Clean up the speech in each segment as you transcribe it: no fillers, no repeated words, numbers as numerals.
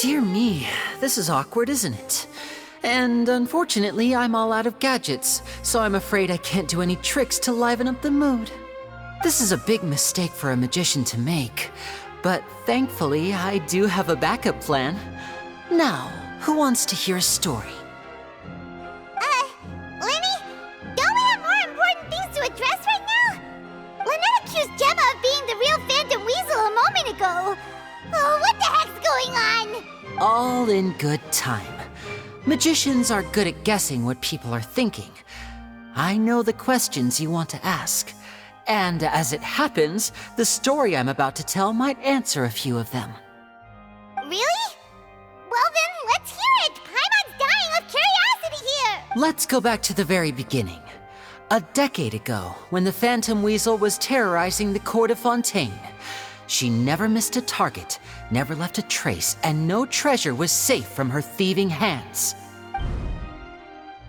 Dear me, this is awkward, isn't it? And unfortunately, I'm all out of gadgets, so I'm afraid I can't do any tricks to liven up the mood. This is a big mistake for a magician to make, but thankfully, I do have a backup plan. Now, who wants to hear a story? Lenny? Don't we have more important things to address right now? Lynette accused Gemma of being the real Phantom Weasel a moment ago. Oh, what the heck's going on? All in good time. Magicians are good at guessing what people are thinking. I know the questions you want to ask. And as it happens, the story I'm about to tell might answer a few of them. Really? Well then, let's hear it! Paimon's dying of curiosity here! Let's go back to the very beginning. A decade ago, when the Phantom Weasel was terrorizing the court of Fontaine. She never missed a target, never left a trace, and no treasure was safe from her thieving hands.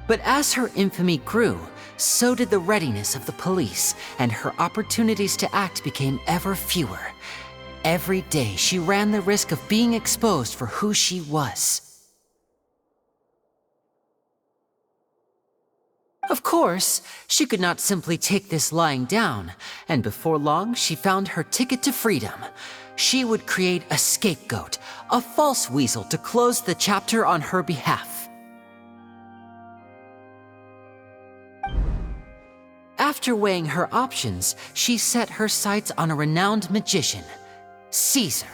But as her infamy grew, so did the readiness of the police, and her opportunities to act became ever fewer. Every day, she ran the risk of being exposed for who she was. Of course, she could not simply take this lying down, and before long, she found her ticket to freedom. She would create a scapegoat, a false weasel to close the chapter on her behalf. After weighing her options, she set her sights on a renowned magician, Caesar.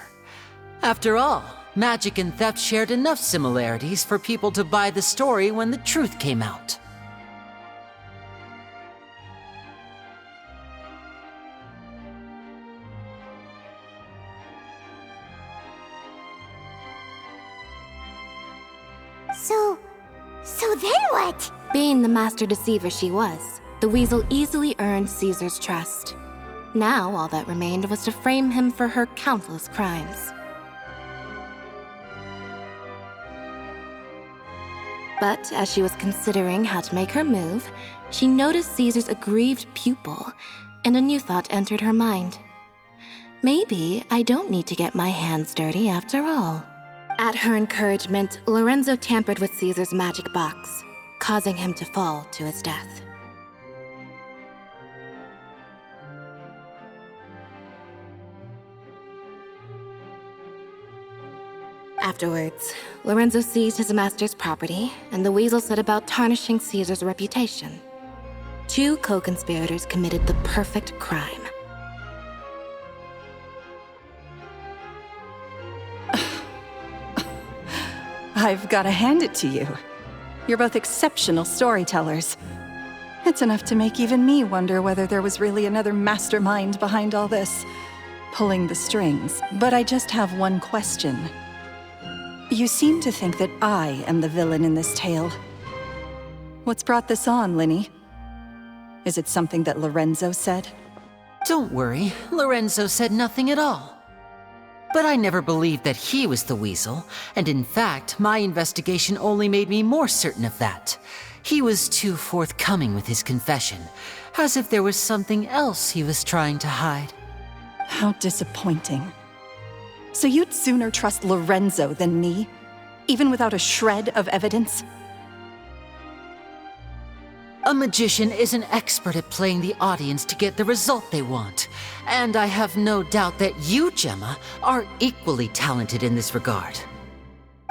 After all, magic and theft shared enough similarities for people to buy the story when the truth came out. So then what? Being the master deceiver she was, the weasel easily earned Caesar's trust. Now all that remained was to frame him for her countless crimes. But as she was considering how to make her move, she noticed Caesar's aggrieved pupil, and a new thought entered her mind. Maybe I don't need to get my hands dirty after all. At her encouragement, Lorenzo tampered with Caesar's magic box, causing him to fall to his death. Afterwards, Lorenzo seized his master's property, and the weasel set about tarnishing Caesar's reputation. Two co-conspirators committed the perfect crime. I've got to hand it to you. You're both exceptional storytellers. It's enough to make even me wonder whether there was really another mastermind behind all this, pulling the strings. But I just have one question. You seem to think that I am the villain in this tale. What's brought this on, Linny? Is it something that Lorenzo said? Don't worry, Lorenzo said nothing at all. But I never believed that he was the weasel, and in fact, my investigation only made me more certain of that. He was too forthcoming with his confession, as if there was something else he was trying to hide. How disappointing. So you'd sooner trust Lorenzo than me, even without a shred of evidence? A magician is an expert at playing the audience to get the result they want. And I have no doubt that you, Gemma, are equally talented in this regard.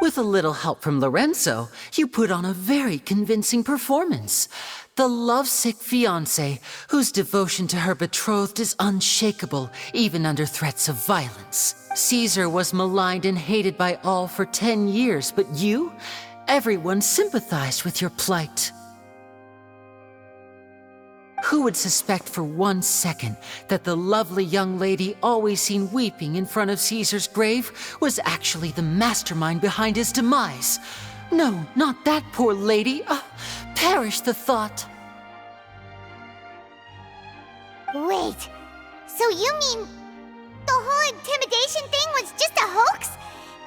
With a little help from Lorenzo, you put on a very convincing performance. The lovesick fiancé, whose devotion to her betrothed is unshakable, even under threats of violence. Caesar was maligned and hated by all for 10 years, but you? Everyone sympathized with your plight. Who would suspect for 1 second that the lovely young lady always seen weeping in front of Caesar's grave was actually the mastermind behind his demise? No, not that poor lady. Perish the thought. Wait, so you mean the whole intimidation thing was just a hoax?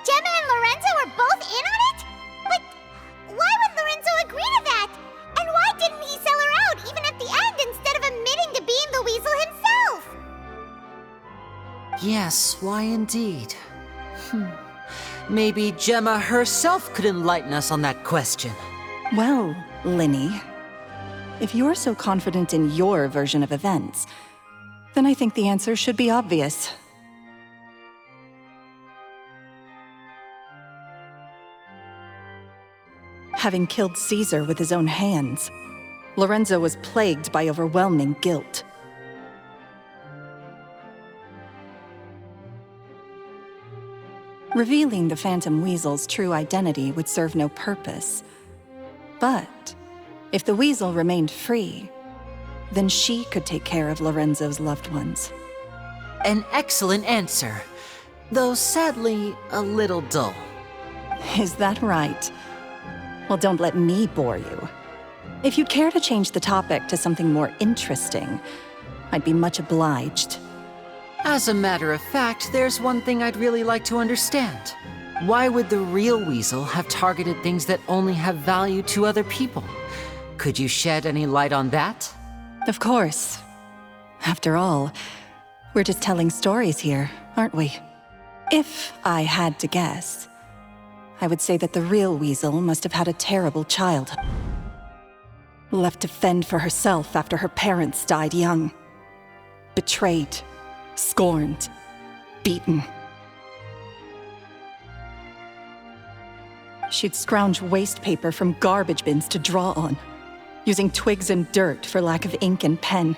Gemma and Lorenzo were both in on it? But why would Lorenzo agree to that? And why didn't he sell her out even at the end instead of admitting to being the weasel himself? Yes, why indeed? Maybe Gemma herself could enlighten us on that question. Well, Linny, if you're so confident in your version of events, then I think the answer should be obvious. Having killed Caesar with his own hands, Lorenzo was plagued by overwhelming guilt. Revealing the Phantom Weasel's true identity would serve no purpose. But if the Weasel remained free, then she could take care of Lorenzo's loved ones. An excellent answer, though sadly a little dull. Is that right? Well, don't let me bore you. If you'd care to change the topic to something more interesting, I'd be much obliged. As a matter of fact, there's one thing I'd really like to understand. Why would the real Weasel have targeted things that only have value to other people? Could you shed any light on that? Of course. After all, we're just telling stories here, aren't we? If I had to guess, I would say that the real Weasel must have had a terrible childhood. Left to fend for herself after her parents died young. Betrayed, scorned, beaten. She'd scrounge waste paper from garbage bins to draw on, using twigs and dirt for lack of ink and pen.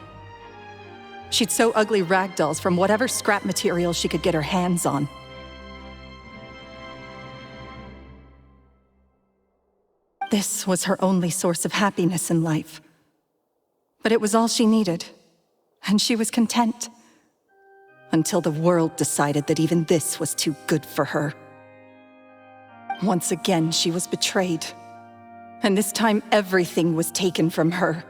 She'd sew ugly rag dolls from whatever scrap material she could get her hands on. This was her only source of happiness in life. But it was all she needed, and she was content. Until the world decided that even this was too good for her. Once again, she was betrayed. And this time, everything was taken from her.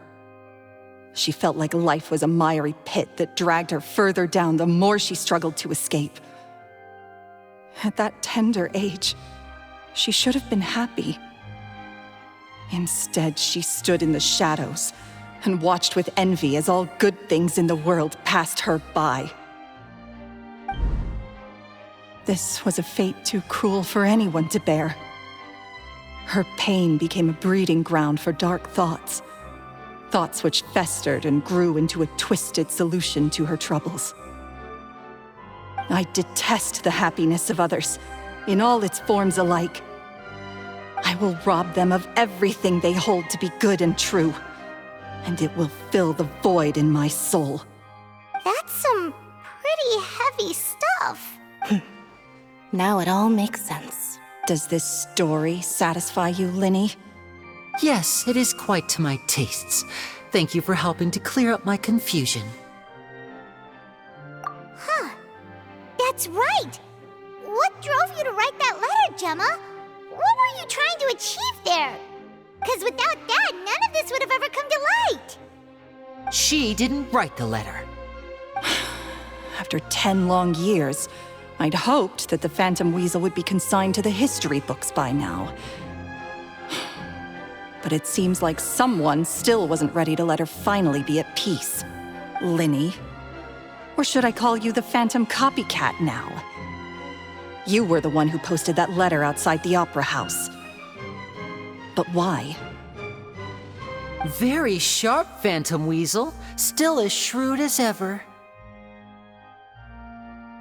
She felt like life was a miry pit that dragged her further down the more she struggled to escape. At that tender age, she should have been happy. Instead, she stood in the shadows and watched with envy as all good things in the world passed her by. This was a fate too cruel for anyone to bear. Her pain became a breeding ground for dark thoughts. Thoughts which festered and grew into a twisted solution to her troubles. I detest the happiness of others, in all its forms alike. I will rob them of everything they hold to be good and true, and it will fill the void in my soul. That's some pretty heavy stuff. Now it all makes sense. Does this story satisfy you, Linny? Yes, it is quite to my tastes. Thank you for helping to clear up my confusion. Huh. That's right. What drove you to write that letter, Gemma? What were you trying to achieve there? Because without that, none of this would have ever come to light. She didn't write the letter. After 10 long years, I'd hoped that the Phantom Weasel would be consigned to the history books by now. But it seems like someone still wasn't ready to let her finally be at peace. Linny. Or should I call you the Phantom Copycat now? You were the one who posted that letter outside the Opera House. But why? Very sharp, Phantom Weasel. Still as shrewd as ever.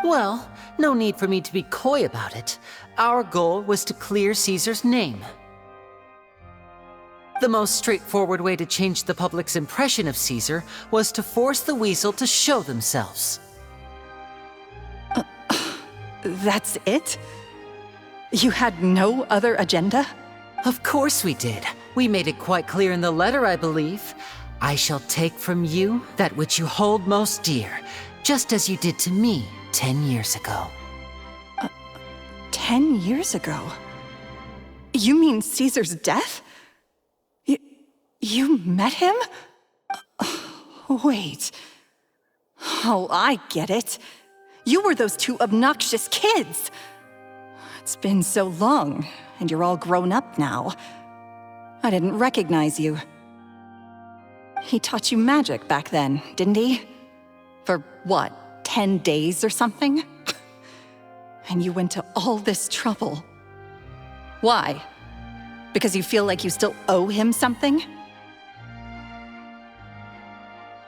Well, no need for me to be coy about it. Our goal was to clear Caesar's name. The most straightforward way to change the public's impression of Caesar was to force the Weasel to show themselves. That's it? You had no other agenda? Of course we did. We made it quite clear in the letter, I believe. I shall take from you that which you hold most dear, just as you did to me 10 years ago. 10 years ago? You mean Caesar's death? You met him? Wait. Oh, I get it. You were those two obnoxious kids. It's been so long, and you're all grown up now. I didn't recognize you. He taught you magic back then, didn't he? For what, 10 days or something? And you went to all this trouble. Why? Because you feel like you still owe him something?